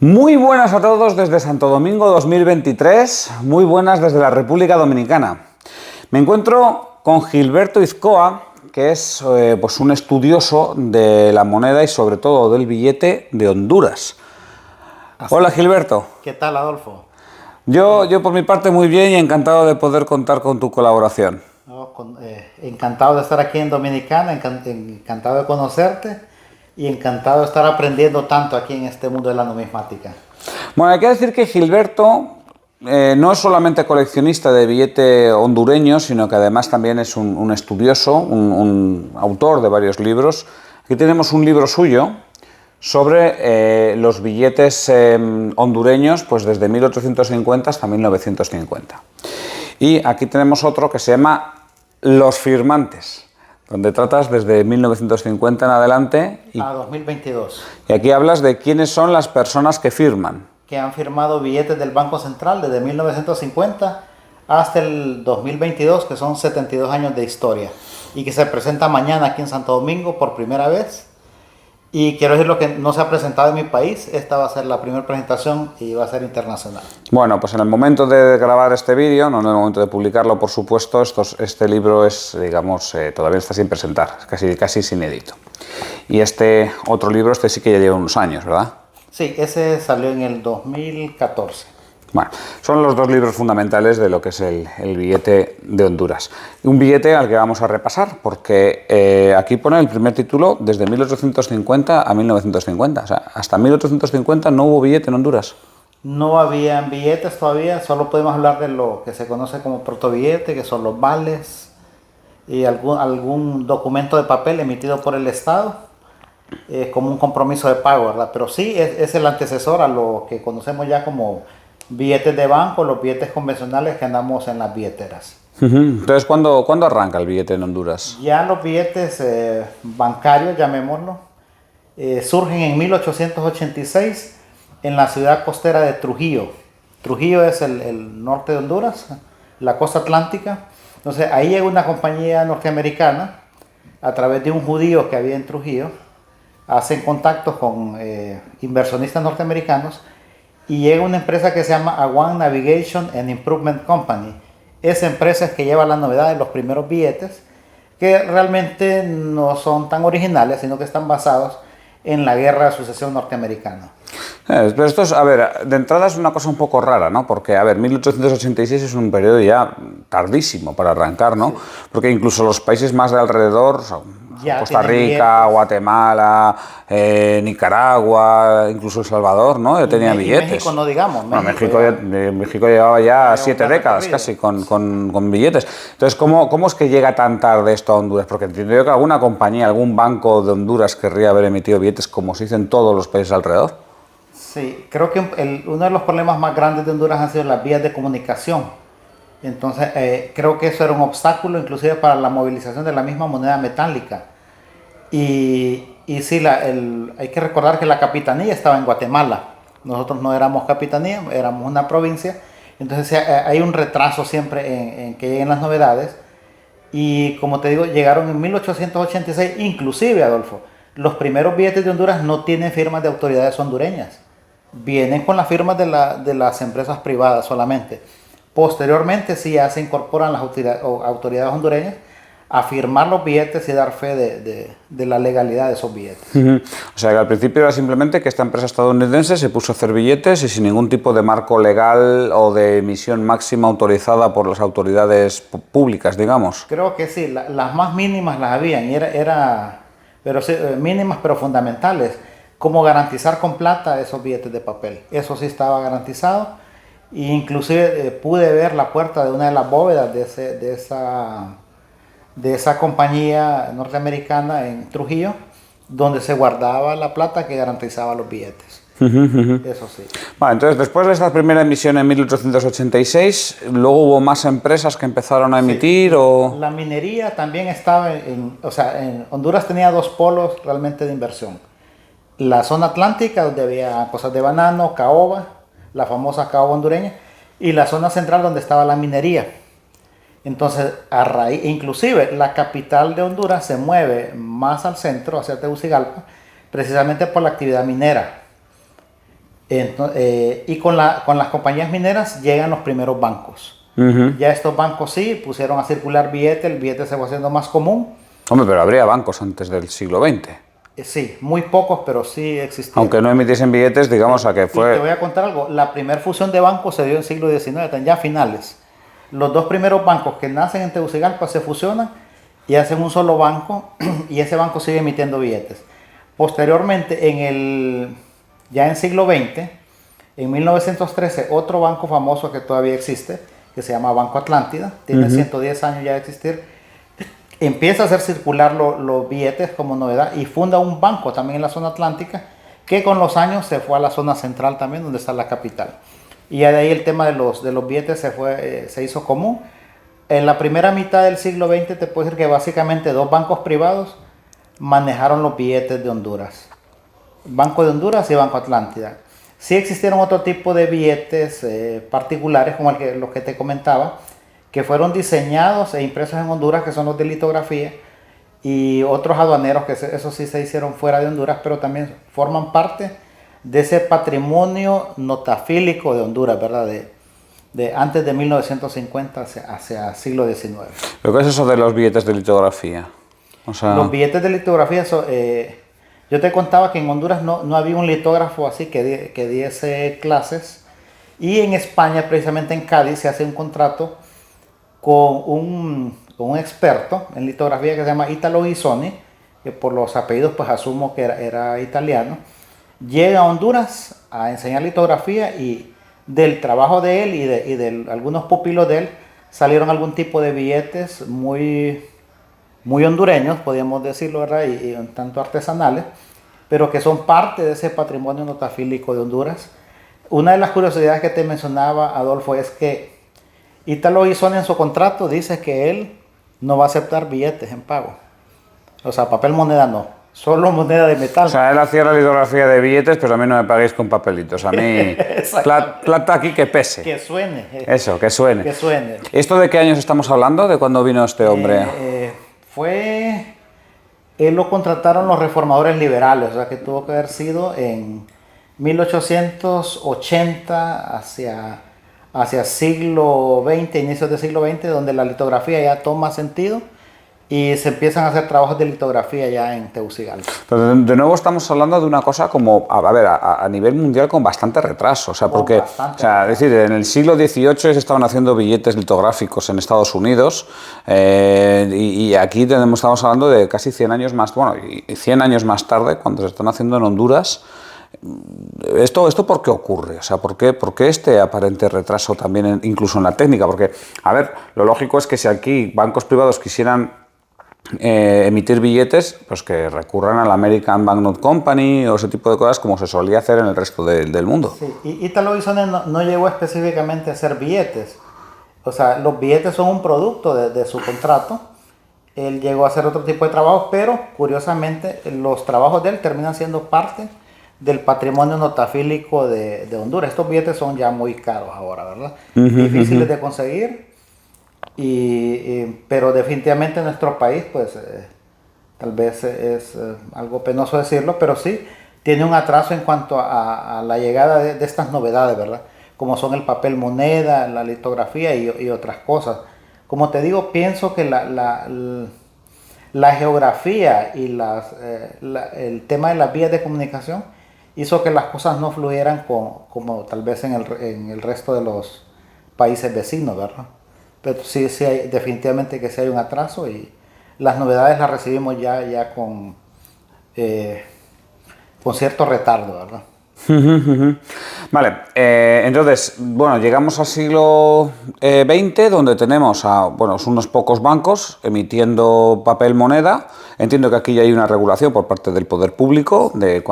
Muy buenas a todos desde Santo Domingo 2023, muy buenas desde la República Dominicana. Me encuentro con Gilberto Izcoa, que es pues un estudioso de la moneda y sobre todo del billete de Honduras. Hola Gilberto. ¿Qué tal, Adolfo? Yo por mi parte muy bien y encantado de poder contar con tu colaboración. Encantado de estar aquí en Dominicana, encantado de conocerte y encantado de estar aprendiendo tanto aquí en este mundo de la numismática. Bueno, hay que decir que Gilberto no es solamente coleccionista de billete hondureño, sino que además también es un estudioso, un autor de varios libros. Aquí tenemos un libro suyo sobre los billetes hondureños pues desde 1850 hasta 1950. Y aquí tenemos otro que se llama Los firmantes, donde tratas desde 1950 en adelante a 2022. Y aquí hablas de quiénes son las personas que firman. Que han firmado billetes del Banco Central desde 1950 hasta el 2022, que son 72 años de historia. Y que se presenta mañana aquí en Santo Domingo por primera vez. Y quiero decir lo que no se ha presentado en mi país. Esta va a ser la primera presentación y va a ser internacional. Bueno, pues en el momento de grabar este vídeo, no en el momento de publicarlo, por supuesto, este libro es, digamos, todavía está sin presentar, casi inédito. Y este otro libro, este sí que ya lleva unos años, ¿verdad? Sí, ese salió en el 2014. Bueno, son los dos libros fundamentales de lo que es el billete de Honduras. Un billete al que vamos a repasar, porque aquí pone el primer título desde 1850 a 1950. O sea, hasta 1850 no hubo billete en Honduras. No había billetes todavía, solo podemos hablar de lo que se conoce como protobillete, que son los vales y algún documento de papel emitido por el Estado como un compromiso de pago, ¿verdad? Pero sí es el antecesor a lo que conocemos ya como billetes de banco, los billetes convencionales que andamos en las billeteras. Entonces, ¿cuándo arranca el billete en Honduras? Ya los billetes bancarios, llamémoslo, surgen en 1886 en la ciudad costera de Trujillo. Trujillo es el norte de Honduras, la costa atlántica. Entonces ahí llega una compañía norteamericana a través de un judío que había en Trujillo, hacen contactos con inversionistas norteamericanos y llega una empresa que se llama Awan Navigation and Improvement Company. Esa empresa es que lleva la novedad de los primeros billetes, que realmente no son tan originales, sino que están basados en la guerra de sucesión norteamericana. Pero esto es, a ver, de entrada es una cosa un poco rara, ¿no? Porque, a ver, 1886 es un periodo ya tardísimo para arrancar, ¿no? Sí. Porque incluso los países más de alrededor, Costa Rica, Guatemala, Nicaragua, incluso El Salvador, ¿no? Ya tenían billetes. México no digamos. Bueno, México llevaba ya 7 décadas casi con billetes. Entonces, ¿cómo es que llega tan tarde esto a Honduras? Porque entiendo yo que alguna compañía, algún banco de Honduras querría haber emitido billetes como se dice en todos los países alrededor. Sí, creo que uno de los problemas más grandes de Honduras han sido las vías de comunicación. Entonces, creo que eso era un obstáculo inclusive para la movilización de la misma moneda metálica. Y sí, hay que recordar que la capitanía estaba en Guatemala. Nosotros no éramos capitanía, éramos una provincia. Entonces hay un retraso siempre en que lleguen las novedades. Y como te digo, llegaron en 1886, inclusive, Adolfo, los primeros billetes de Honduras no tienen firmas de autoridades hondureñas. Vienen con las firmas de las empresas privadas solamente. Posteriormente sí ya se incorporan las autoridades hondureñas a firmar los billetes y dar fe de la legalidad de esos billetes. O sea que al principio era simplemente que esta empresa estadounidense se puso a hacer billetes y sin ningún tipo de marco legal o de emisión máxima autorizada por las autoridades públicas, digamos. Creo que sí, las más mínimas las habían, pero sí, mínimas pero fundamentales. Cómo garantizar con plata esos billetes de papel. Eso sí estaba garantizado. E inclusive pude ver la puerta de una de las bóvedas de esa compañía norteamericana en Trujillo, donde se guardaba la plata que garantizaba los billetes. Eso sí. Vale, entonces después de esta primera emisión en 1886, luego hubo más empresas que empezaron a emitir. Sí. La minería también estaba en Honduras tenía dos polos realmente de inversión. La zona atlántica, donde había cosas de banano, caoba, la famosa caoba hondureña, y la zona central donde estaba la minería. Entonces, inclusive la capital de Honduras se mueve más al centro, hacia Tegucigalpa, precisamente por la actividad minera. Y con las compañías mineras llegan los primeros bancos. Ya estos bancos sí pusieron a circular billetes, el billete se fue haciendo más común. Hombre, pero habría bancos antes del siglo XX. Sí, muy pocos, pero sí existían. Aunque no emitiesen billetes, digamos, a que Y te fue... voy a contar algo, la primera fusión de bancos se dio en el siglo XIX, están ya finales. Los dos primeros bancos que nacen en Tegucigalpa se fusionan y hacen un solo banco y ese banco sigue emitiendo billetes. Posteriormente, ya en siglo XX, en 1913, otro banco famoso que todavía existe, que se llama Banco Atlántida, tiene 110 años ya de existir, empieza a hacer circular los billetes como novedad y funda un banco también en la zona atlántica que con los años se fue a la zona central también donde está la capital. Y ya de ahí el tema de los billetes se hizo común. En la primera mitad del siglo XX te puedo decir que básicamente dos bancos privados manejaron los billetes de Honduras. Banco de Honduras y Banco Atlántida. Sí existieron otro tipo de billetes particulares como los que te comentaba, que fueron diseñados e impresos en Honduras, que son los de litografía, y otros aduaneros que eso sí se hicieron fuera de Honduras, pero también forman parte de ese patrimonio notafílico de Honduras, ¿verdad? De antes de 1950 hacia siglo XIX. ¿Lo que es eso de los billetes de litografía? O sea... Los billetes de litografía, yo te contaba que en Honduras no había un litógrafo así que diese clases, y en España, precisamente en Cádiz, se hace un contrato con un experto en litografía que se llama Italo Ghisoni, que por los apellidos pues asumo que era italiano. Llega a Honduras a enseñar litografía y del trabajo de él y de algunos pupilos de él salieron algún tipo de billetes muy hondureños, podríamos decirlo, ¿verdad? Y un tanto artesanales, pero que son parte de ese patrimonio notafílico de Honduras. Una de las curiosidades que te mencionaba, Adolfo, es que Italo Ghisoni en su contrato dice que él no va a aceptar billetes en pago. O sea, papel moneda no, solo moneda de metal. O sea, él hacía la litografía de billetes, pero a mí no me paguéis con papelitos. A mí, plata aquí que pese. Que suene. Eso, que suene. Que suene. ¿Esto de qué años estamos hablando? ¿De cuándo vino este hombre? Él lo contrataron los reformadores liberales, o sea que tuvo que haber sido en 1880 hacia siglo XX, inicios del siglo XX, donde la litografía ya toma sentido y se empiezan a hacer trabajos de litografía ya en Tegucigalpa. Pero de nuevo estamos hablando de una cosa como, a nivel mundial con bastante retraso, o sea, porque, es decir, en el siglo XVIII se estaban haciendo billetes litográficos en Estados Unidos y aquí estamos hablando de casi 100 años más, bueno, y 100 años más tarde, cuando se están haciendo en Honduras. ¿Esto por qué ocurre? O sea, ¿por qué este aparente retraso también incluso en la técnica? Porque, a ver, lo lógico es que si aquí bancos privados quisieran emitir billetes, pues que recurran a la American Banknote Company o ese tipo de cosas como se solía hacer en el resto del mundo. Sí, y Italo Ghisoni no llegó específicamente a hacer billetes. O sea, los billetes son un producto de su contrato. Él llegó a hacer otro tipo de trabajos, pero curiosamente los trabajos de él terminan siendo parte del patrimonio notafílico de Honduras. Estos billetes son ya muy caros ahora, ¿verdad? Difíciles de conseguir. Pero definitivamente en nuestro país, pues tal vez es algo penoso decirlo, pero sí tiene un atraso en cuanto a la llegada de estas novedades, ¿verdad? Como son el papel moneda, la litografía y otras cosas. Como te digo, pienso que la geografía y el tema de las vías de comunicación hizo que las cosas no fluyeran como tal vez en el resto de los países vecinos, ¿verdad? Pero sí hay, definitivamente que sí hay un atraso y las novedades las recibimos ya con cierto retardo, ¿verdad? Vale, entonces, bueno, llegamos al siglo XX, donde tenemos unos pocos bancos emitiendo papel moneda. Entiendo que aquí ya hay una regulación por parte del poder público, pues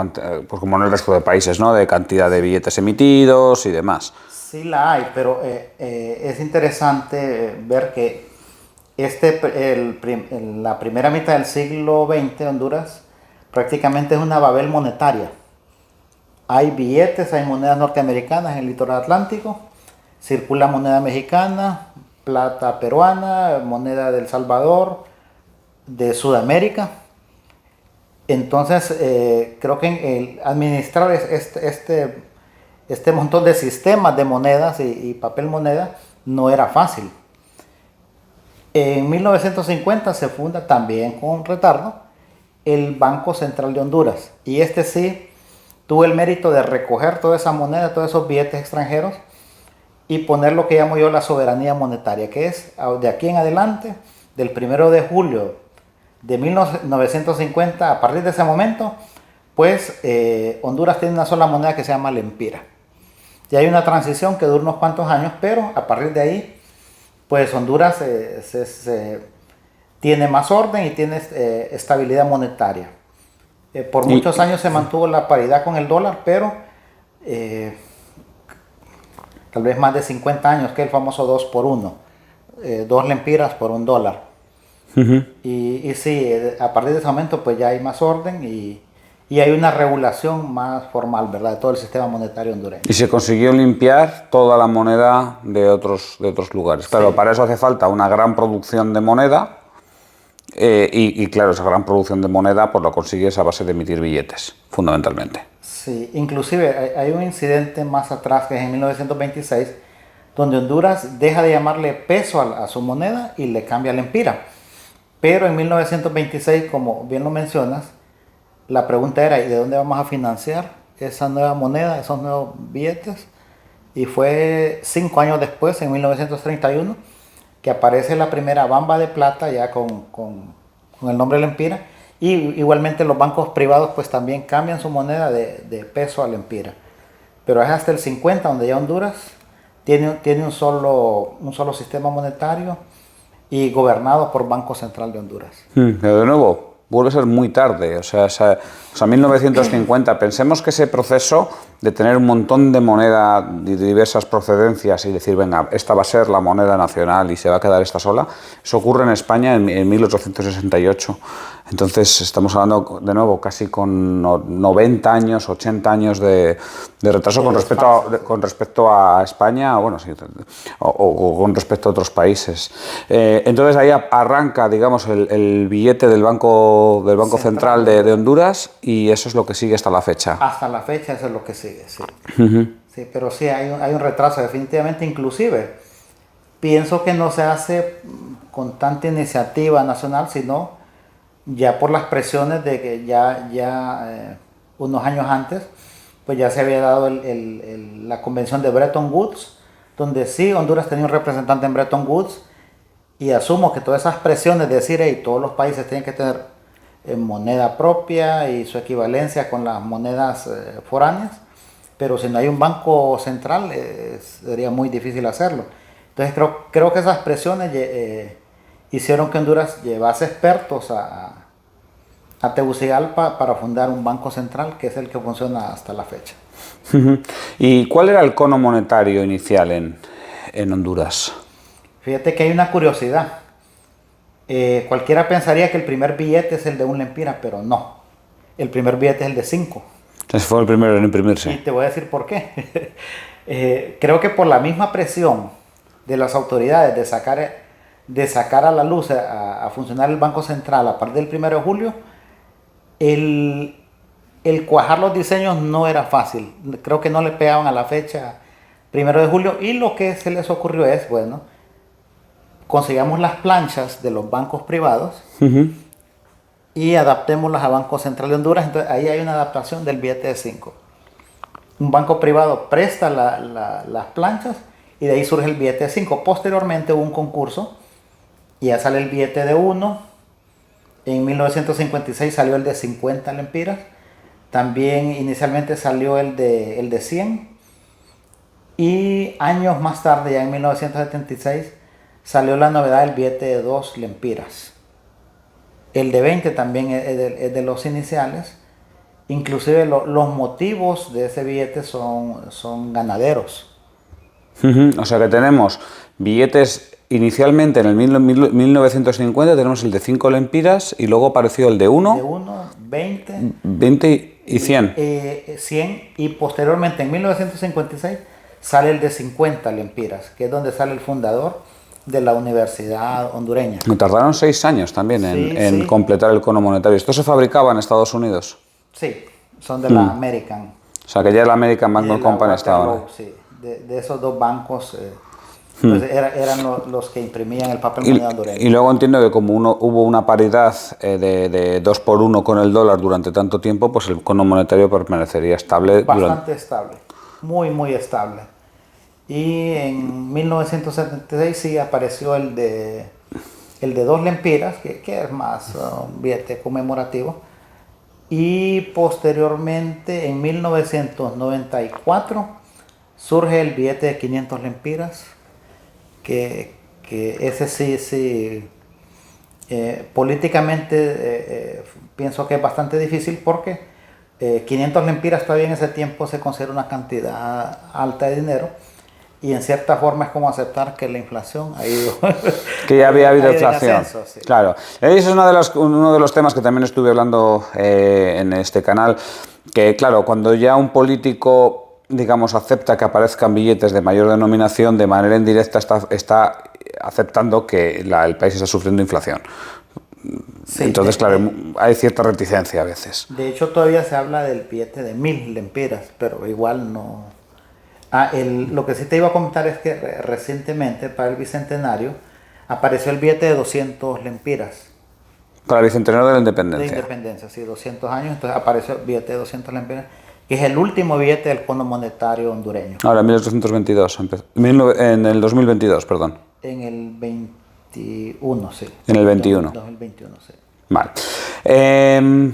como en el resto de países, ¿no? De cantidad de billetes emitidos y demás. Sí la hay, pero es interesante ver que la primera mitad del siglo XX Honduras prácticamente es una Babel monetaria. Hay billetes, hay monedas norteamericanas en el litoral atlántico, circula moneda mexicana, plata peruana, moneda de El Salvador, de Sudamérica. Entonces, creo que administrar este montón de sistemas de monedas y papel moneda no era fácil. En 1950 se funda también con retardo el Banco Central de Honduras, y este sí tuvo el mérito de recoger toda esa moneda, todos esos billetes extranjeros y poner lo que llamo yo la soberanía monetaria, que es de aquí en adelante, del 1 de julio de 1950, a partir de ese momento, pues Honduras tiene una sola moneda que se llama lempira. Y hay una transición que dura unos cuantos años, pero a partir de ahí, pues Honduras tiene más orden y tiene estabilidad monetaria. Por muchos años se mantuvo la paridad con el dólar, pero tal vez más de 50 años, que es el famoso 2 por 1, 2 lempiras por $1. Y sí, a partir de ese momento pues ya hay más orden y hay una regulación más formal, ¿verdad?, de todo el sistema monetario hondureño. Y se consiguió limpiar toda la moneda de otros lugares. Claro, sí. Para eso hace falta una gran producción de moneda y claro, esa gran producción de moneda pues lo consigues a base de emitir billetes, fundamentalmente. Sí, inclusive hay un incidente más atrás, que es en 1926, donde Honduras deja de llamarle peso a su moneda y le cambia a lempira. Pero en 1926, como bien lo mencionas, la pregunta era, ¿y de dónde vamos a financiar esa nueva moneda, esos nuevos billetes? Y fue 5 años después, en 1931, que aparece la primera bamba de plata ya con el nombre lempira. Y igualmente los bancos privados pues también cambian su moneda de peso a lempira. Pero es hasta el 50 donde ya Honduras tiene un solo sistema monetario y gobernado por Banco Central de Honduras. Pero de nuevo, vuelve a ser muy tarde, o sea 1950. Pensemos que ese proceso de tener un montón de moneda de diversas procedencias y decir, venga, esta va a ser la moneda nacional y se va a quedar esta sola, eso ocurre en España en 1868. Entonces estamos hablando de nuevo casi con 90 años, 80 años de retraso con respecto a España, bueno, sí, o con respecto a otros países. Entonces ahí arranca, digamos, el billete del Banco Central de Honduras, y eso es lo que sigue hasta la fecha. Hasta la fecha eso es lo que sigue, sí. Sí, pero sí, hay un retraso definitivamente. Inclusive pienso que no se hace con tanta iniciativa nacional, sino ya por las presiones de que ya unos años antes, pues ya se había dado la convención de Bretton Woods, donde sí Honduras tenía un representante en Bretton Woods, y asumo que todas esas presiones de decir, hey, todos los países tienen que tener moneda propia y su equivalencia con las monedas foráneas, pero si no hay un banco central sería muy difícil hacerlo. Entonces creo que esas presiones hicieron que Honduras llevase expertos a Tegucigalpa para fundar un banco central, que es el que funciona hasta la fecha. ¿Y cuál era el cono monetario inicial en Honduras? Fíjate que hay una curiosidad. Cualquiera pensaría que el primer billete es el de un lempira, pero no. El primer billete es el de 5. Entonces fue el primero en imprimirse. Y te voy a decir por qué. Creo que por la misma presión de las autoridades de sacar a la luz a funcionar el Banco Central a partir del 1 de julio, el cuajar los diseños no era fácil. Creo que no le pegaban a la fecha 1 de julio, y lo que se les ocurrió es, bueno, consigamos las planchas de los bancos privados y adaptémoslas a Banco Central de Honduras. Entonces ahí hay una adaptación del billete de 5. Un banco privado presta las planchas y de ahí surge el billete de 5. Posteriormente hubo un concurso y ya sale el billete de 1. En 1956 salió el de 50 lempiras. También inicialmente salió el de 100. Y años más tarde, ya en 1976, salió la novedad del billete de 2 lempiras. El de 20 también es de los iniciales. Inclusive los motivos de ese billete son ganaderos. O sea que tenemos billetes inicialmente en el 1950, tenemos el de 5 lempiras y luego apareció el de 1. De 1, 20. 20 y 100. 100, y posteriormente en 1956 sale el de 50 lempiras, que es donde sale el fundador de la Universidad Hondureña. Me tardaron 6 años también en completar el cono monetario. ¿Esto se fabricaba en Estados Unidos? Sí, son de la American. sea, que ya el American Banknote la Company estaba. Waterloo, sí, de esos dos bancos, pues eran los que imprimían el papel moneda hondureño. Y luego entiendo que como hubo una paridad de 2 por 1 con el dólar durante tanto tiempo, pues el cono monetario permanecería estable. Bastante estable, muy, muy estable. Y en 1976 sí apareció el de 2 lempiras, que es más un billete conmemorativo. Y posteriormente, en 1994, surge el billete de 500 lempiras, que ese sí políticamente pienso que es bastante difícil porque 500 lempiras todavía en ese tiempo se considera una cantidad alta de dinero. Y en cierta forma es como aceptar que la inflación ha ido... Que ya había habido inflación. Ascenso, sí. Claro. Ese es uno de los temas que también estuve hablando en este canal, que claro, cuando ya un político, digamos, acepta que aparezcan billetes de mayor denominación, de manera indirecta está aceptando que el país está sufriendo inflación. Sí, entonces, claro, hay cierta reticencia a veces. De hecho, todavía se habla del billete de 1000 lempiras, pero igual no... lo que sí te iba a comentar es que recientemente, para el Bicentenario, apareció el billete de 200 lempiras. Para el Bicentenario de la Independencia. De Independencia, sí, 200 años. Entonces apareció el billete de 200 lempiras, que es el último billete del Fondo Monetario hondureño. Ahora, en 1822, en el 2022, perdón. En el 21, sí. En el 21. 2021, sí. Vale.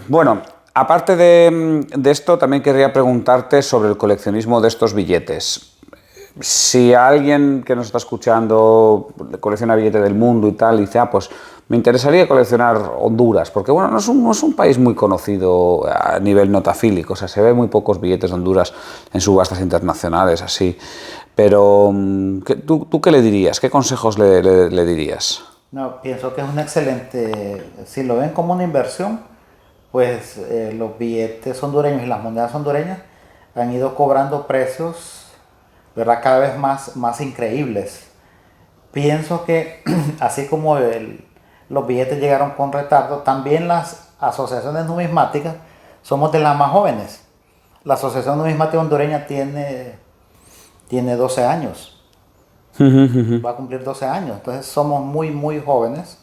Bueno, aparte de esto, también querría preguntarte sobre el coleccionismo de estos billetes. Si alguien que nos está escuchando colecciona billetes del mundo y tal, y dice, pues me interesaría coleccionar Honduras, porque bueno, no es un país muy conocido a nivel notafílico, o sea, se ve muy pocos billetes de Honduras en subastas internacionales, así. Pero, ¿tú qué le dirías? ¿Qué consejos le dirías? No, pienso que es un excelente, si lo ven como una inversión, pues los billetes hondureños y las monedas hondureñas han ido cobrando precios, ¿verdad?, cada vez más increíbles. Pienso que así como los billetes llegaron con retardo, también las asociaciones numismáticas somos de las más jóvenes. La Asociación Numismática Hondureña tiene 12 años. Va a cumplir 12 años, entonces somos muy, muy jóvenes.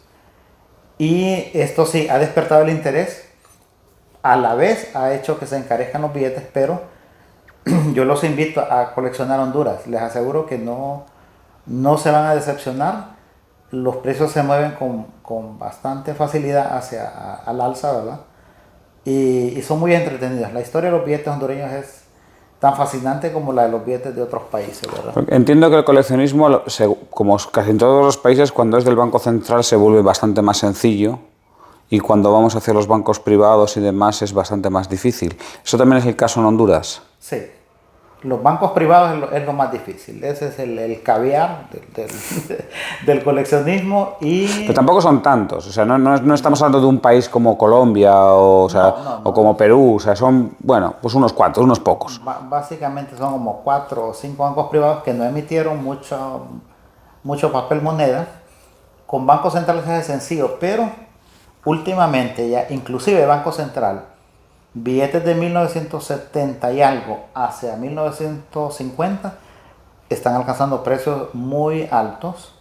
Y esto sí ha despertado el interés. A la vez ha hecho que se encarezcan los billetes, pero yo los invito a coleccionar Honduras. Les aseguro que no se van a decepcionar. Los precios se mueven con bastante facilidad al alza, ¿verdad? Y son muy entretenidos. La historia de los billetes hondureños es tan fascinante como la de los billetes de otros países, ¿verdad? Entiendo que el coleccionismo, como casi en todos los países, cuando es del Banco Central se vuelve bastante más sencillo, y cuando vamos hacia los bancos privados y demás es bastante más difícil. ¿Eso también es el caso en Honduras? Sí. Los bancos privados es lo más difícil. Ese es el caviar del coleccionismo. Pero tampoco son tantos. O sea, no estamos hablando de un país como Colombia o como Perú. O sea, son, bueno, pues unos cuantos, unos pocos. Básicamente son como 4 o 5 bancos privados que no emitieron mucho papel moneda. Con bancos centrales es sencillo, pero últimamente ya, inclusive Banco Central, billetes de 1970 y algo hacia 1950 están alcanzando precios muy altos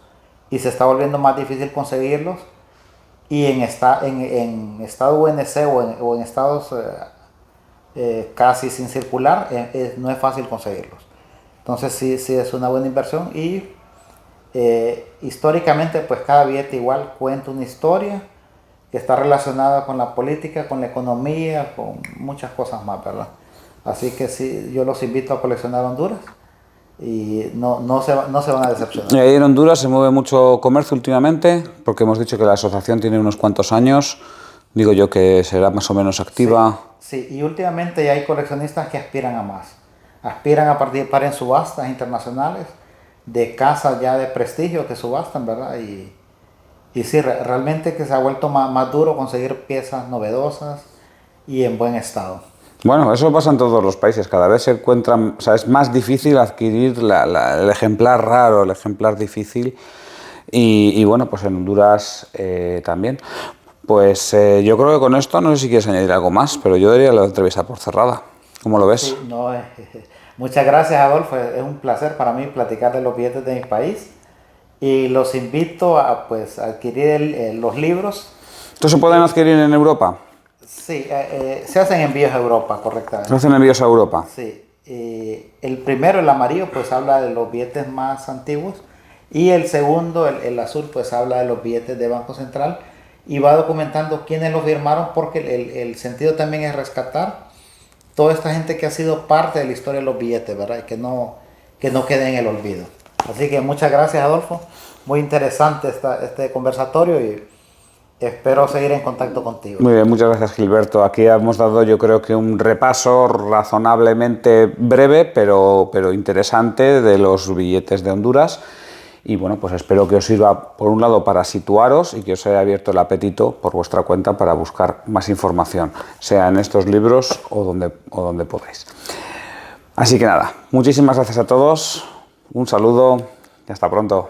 y se está volviendo más difícil conseguirlos, y en estado UNC o en estados casi sin circular no es fácil conseguirlos. Entonces sí es una buena inversión, y históricamente pues cada billete igual cuenta una historia que está relacionada con la política, con la economía, con muchas cosas más, ¿verdad? Así que sí, yo los invito a coleccionar Honduras y no se van a decepcionar. Y ahí en Honduras se mueve mucho comercio últimamente, porque hemos dicho que la asociación tiene unos cuantos años, digo yo que será más o menos activa. Sí, y últimamente ya hay coleccionistas que aspiran a más, aspiran a participar en subastas internacionales de casas ya de prestigio que subastan, ¿verdad? Y sí, realmente que se ha vuelto más duro conseguir piezas novedosas y en buen estado. Bueno, eso pasa en todos los países, cada vez se encuentran, o sea, es más difícil adquirir el ejemplar raro, el ejemplar difícil, y bueno, pues en Honduras también. Pues yo creo que con esto, no sé si quieres añadir algo más, pero yo daría la entrevista por cerrada. ¿Cómo lo ves? Sí, no, muchas gracias, Adolfo. Es un placer para mí platicar de los billetes de mi país y los invito a pues adquirir los libros. ¿Estos se pueden adquirir en Europa? Sí, se hacen envíos a Europa, correctamente. ¿Se hacen envíos a Europa? Sí, el primero, el amarillo, pues habla de los billetes más antiguos y el segundo, el azul, pues habla de los billetes de Banco Central y va documentando quiénes los firmaron porque el sentido también es rescatar toda esta gente que ha sido parte de la historia de los billetes, ¿verdad? Y que no quede en el olvido. Así que muchas gracias, Adolfo. Muy interesante este conversatorio y espero seguir en contacto contigo. Muy bien, muchas gracias, Gilberto. Aquí hemos dado, yo creo que un repaso razonablemente breve, pero interesante de los billetes de Honduras. Y bueno, pues espero que os sirva, por un lado, para situaros y que os haya abierto el apetito por vuestra cuenta para buscar más información, sea en estos libros o donde podáis. Así que nada, muchísimas gracias a todos, un saludo y hasta pronto.